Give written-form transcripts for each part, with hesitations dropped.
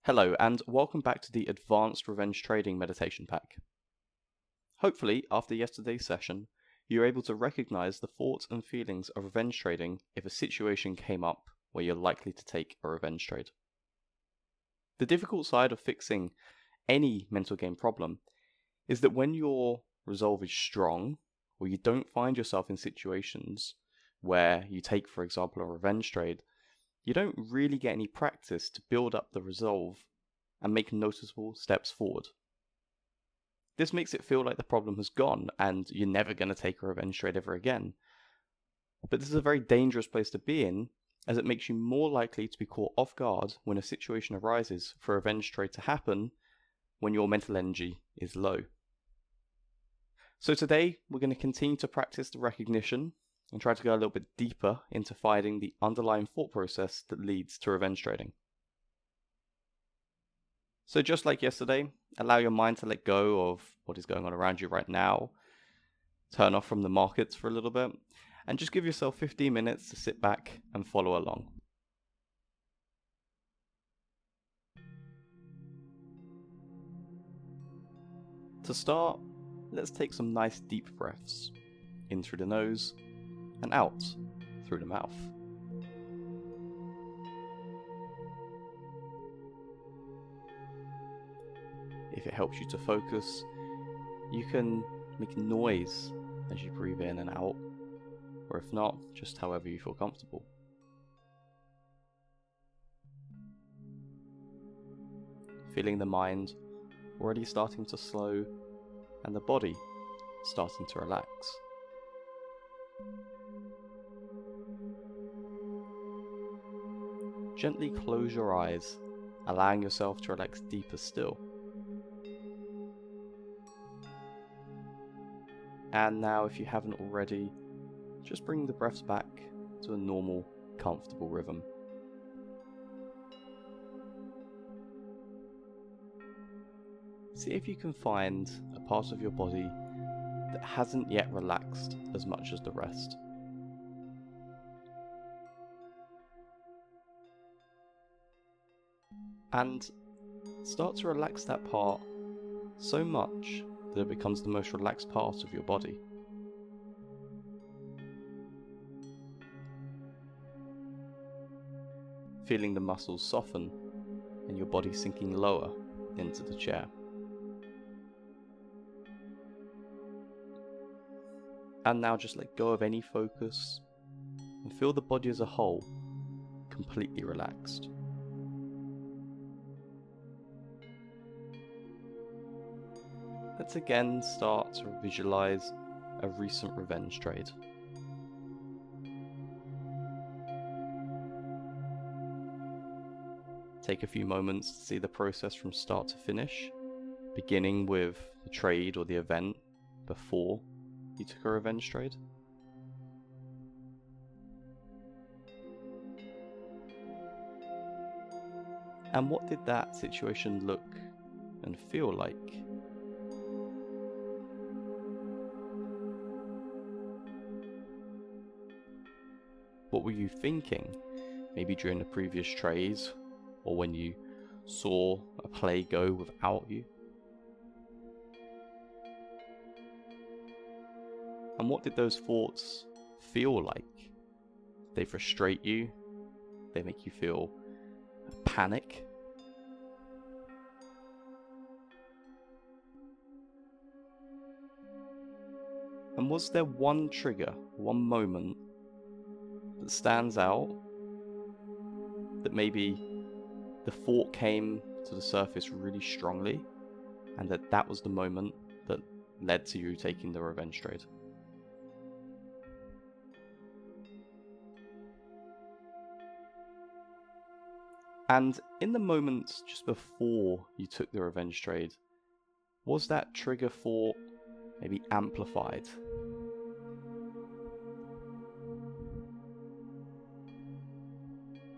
Hello, and welcome back to the Advanced Revenge Trading Meditation Pack. Hopefully, after yesterday's session, you're able to recognize the thoughts and feelings of revenge trading if a situation came up where you're likely to take a revenge trade. The difficult side of fixing any mental game problem is that when your resolve is strong, or you don't find yourself in situations where you take, for example, a revenge trade, you don't really get any practice to build up the resolve and make noticeable steps forward. This makes it feel like the problem has gone and you're never going to take a revenge trade ever again. But this is a very dangerous place to be in, as it makes you more likely to be caught off guard when a situation arises for a revenge trade to happen when your mental energy is low. So today we're going to continue to practice the recognition and try to go a little bit deeper into finding the underlying thought process that leads to revenge trading. So just like yesterday, allow your mind to let go of what is going on around you right now, turn off from the markets for a little bit, and just give yourself 15 minutes to sit back and follow along. To start, let's take some nice deep breaths, in through the nose and out through the mouth. If it helps you to focus, you can make noise as you breathe in and out, or if not, just however you feel comfortable. Feeling the mind already starting to slow and the body starting to relax. Gently close your eyes, allowing yourself to relax deeper still. And now, if you haven't already, just bring the breaths back to a normal, comfortable rhythm. See if you can find a part of your body that hasn't yet relaxed as much as the rest. And start to relax that part so much that it becomes the most relaxed part of your body. Feeling the muscles soften and your body sinking lower into the chair. And now just let go of any focus and feel the body as a whole completely relaxed. Let's again start to visualize a recent revenge trade. Take a few moments to see the process from start to finish, beginning with the trade or the event before you took a revenge trade. And what did that situation look and feel like? What were you thinking, maybe during the previous trades, or when you saw a play go without you? And what did those thoughts feel like? They frustrate you? They make you feel panic? And was there one trigger, one moment that stands out, that maybe the thought came to the surface really strongly, and that was the moment that led to you taking the revenge trade? And in the moments just before you took the revenge trade, was that trigger thought maybe amplified?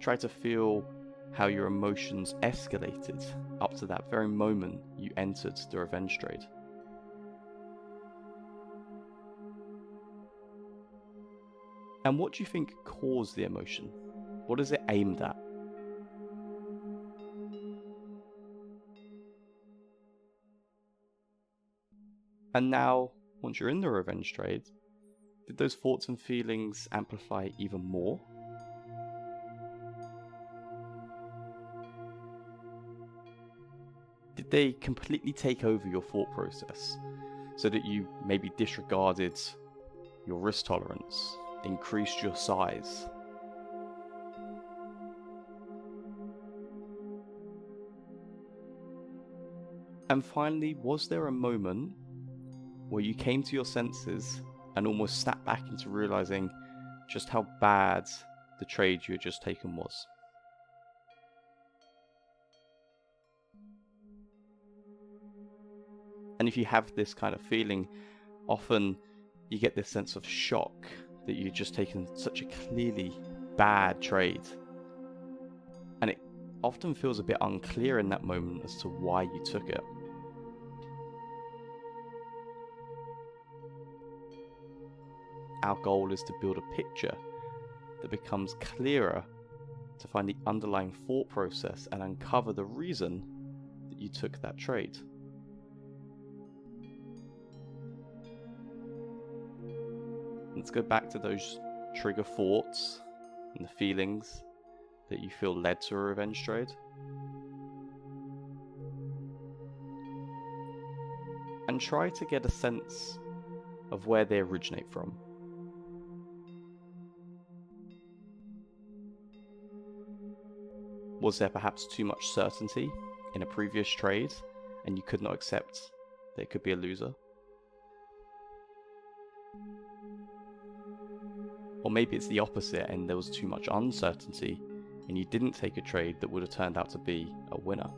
Try to feel how your emotions escalated up to that very moment you entered the revenge trade. And what do you think caused the emotion? What is it aimed at? And now, once you're in the revenge trade, did those thoughts and feelings amplify even more? Did they completely take over your thought process so that you maybe disregarded your risk tolerance, increased your size? And finally, was there a moment where you came to your senses and almost snapped back into realizing just how bad the trade you had just taken was? And if you have this kind of feeling, often you get this sense of shock that you've just taken such a clearly bad trade. And it often feels a bit unclear in that moment as to why you took it. Our goal is to build a picture that becomes clearer, to find the underlying thought process and uncover the reason that you took that trade. Let's go back to those trigger thoughts and the feelings that you feel led to a revenge trade. And try to get a sense of where they originate from. Was there perhaps too much certainty in a previous trade and you could not accept that it could be a loser? Or maybe it's the opposite and there was too much uncertainty and you didn't take a trade that would have turned out to be a winner.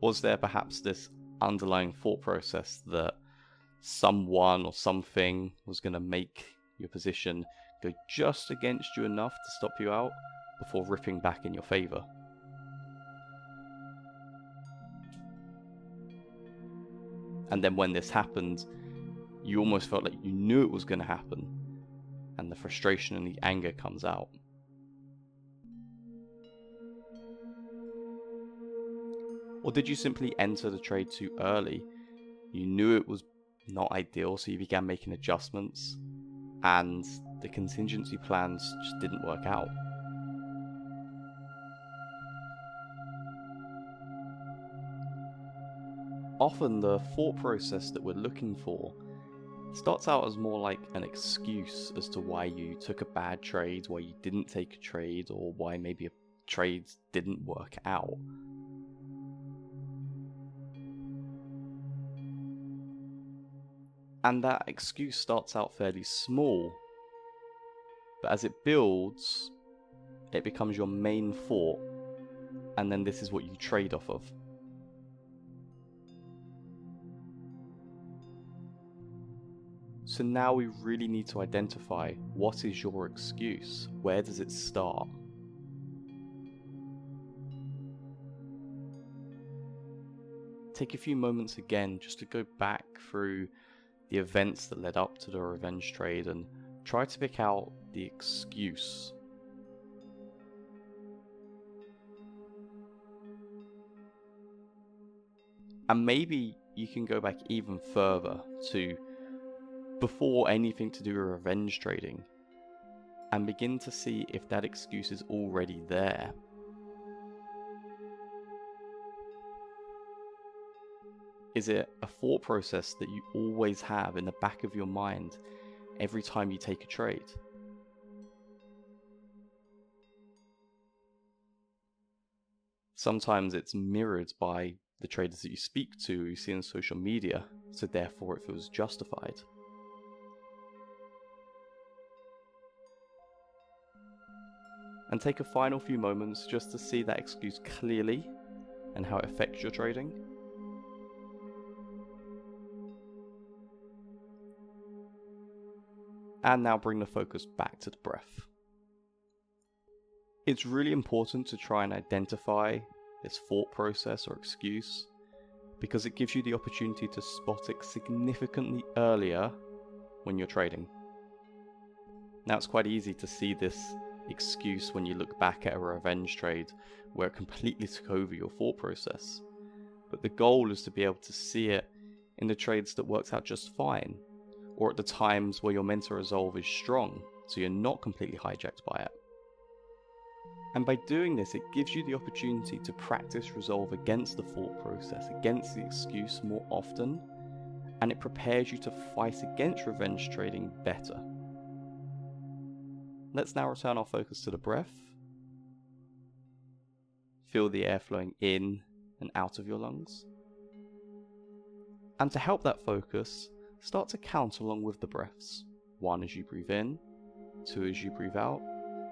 Was there perhaps this underlying thought process that someone or something was going to make your position go just against you enough to stop you out before ripping back in your favor? And then when this happened, you almost felt like you knew it was going to happen, and the frustration and the anger comes out. Or did you simply enter the trade too early? You knew it was not ideal, so you began making adjustments, and the contingency plans just didn't work out. Often the thought process that we're looking for starts out as more like an excuse as to why you took a bad trade, why you didn't take a trade, or why maybe a trade didn't work out. And that excuse starts out fairly small, but as it builds, it becomes your main thought, and then this is what you trade off of. So now we really need to identify what is your excuse, where does it start? Take a few moments again just to go back through the events that led up to the revenge trade and try to pick out the excuse. And maybe you can go back even further to before anything to do with revenge trading and begin to see if that excuse is already there. Is it a thought process that you always have in the back of your mind every time you take a trade? Sometimes it's mirrored by the traders that you speak to, you see on social media, so therefore it feels justified. And take a final few moments just to see that excuse clearly and how it affects your trading. And now bring the focus back to the breath. It's really important to try and identify this thought process or excuse because it gives you the opportunity to spot it significantly earlier when you're trading. Now it's quite easy to see this excuse when you look back at a revenge trade where it completely took over your thought process. But the goal is to be able to see it in the trades that worked out just fine, or at the times where your mental resolve is strong, so you're not completely hijacked by it. And by doing this, it gives you the opportunity to practice resolve against the thought process, against the excuse more often, and it prepares you to fight against revenge trading better. Let's now return our focus to the breath. Feel the air flowing in and out of your lungs. And to help that focus, start to count along with the breaths. 1 as you breathe in, 2 as you breathe out,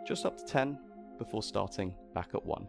just up to 10 before starting back at 1.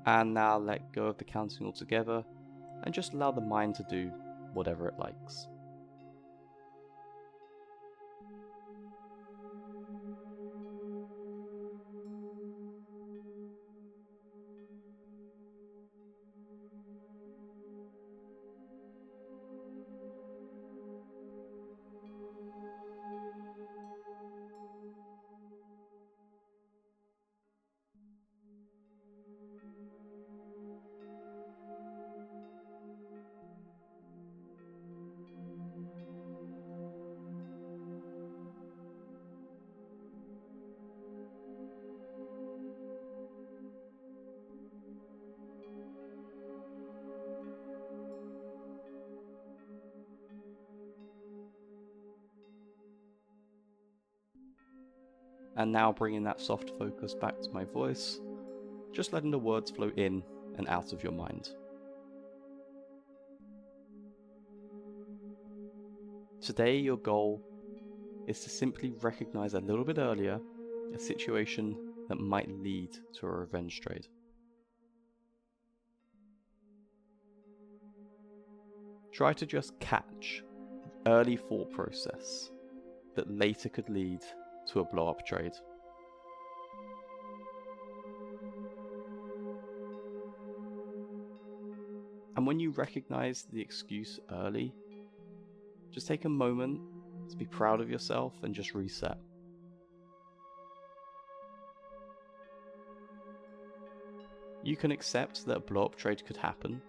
And now let go of the counting altogether and just allow the mind to do whatever it likes. And now bringing that soft focus back to my voice, just letting the words flow in and out of your mind. Today, your goal is to simply recognize a little bit earlier a situation that might lead to a revenge trade. Try to just catch the early thought process that later could lead to a blow-up trade. And when you recognize the excuse early, just take a moment to be proud of yourself and just reset. You can accept that a blow-up trade could happen,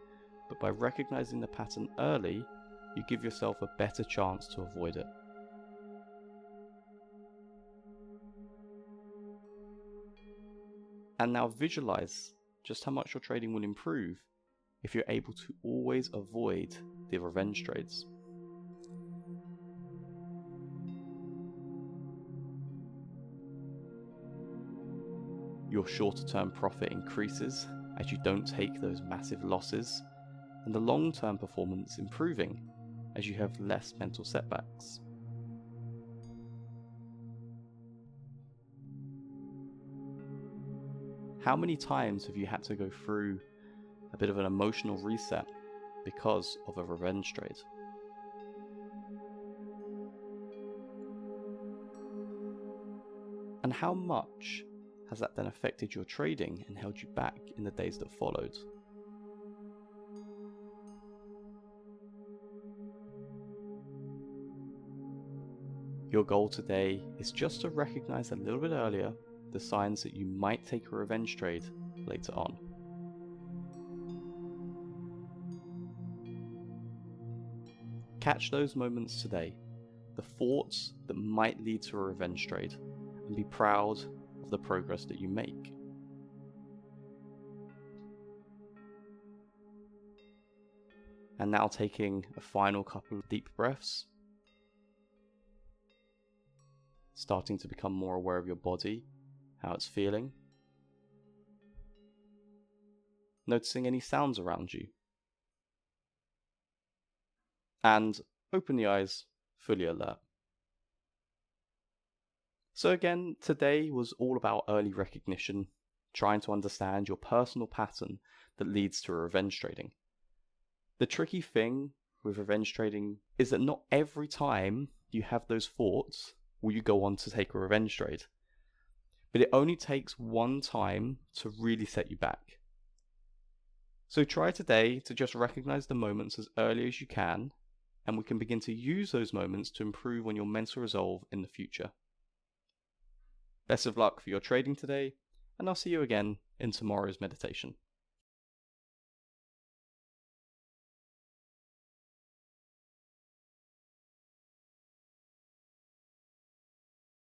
but by recognizing the pattern early, you give yourself a better chance to avoid it. And now visualize just how much your trading will improve if you're able to always avoid the revenge trades. Your shorter-term profit increases as you don't take those massive losses, and the long-term performance improving as you have less mental setbacks. How many times have you had to go through a bit of an emotional reset because of a revenge trade? And how much has that then affected your trading and held you back in the days that followed? Your goal today is just to recognize a little bit earlier the signs that you might take a revenge trade later on. Catch those moments today, the thoughts that might lead to a revenge trade, and be proud of the progress that you make. And now taking a final couple of deep breaths, starting to become more aware of your body, how it's feeling. noticing any sounds around you. And open the eyes, fully alert. So again, today was all about early recognition, trying to understand your personal pattern that leads to revenge trading. The tricky thing with revenge trading is that not every time you have those thoughts will you go on to take a revenge trade. But it only takes one time to really set you back. So try today to just recognize the moments as early as you can, and we can begin to use those moments to improve on your mental resolve in the future. Best of luck for your trading today, and I'll see you again in tomorrow's meditation.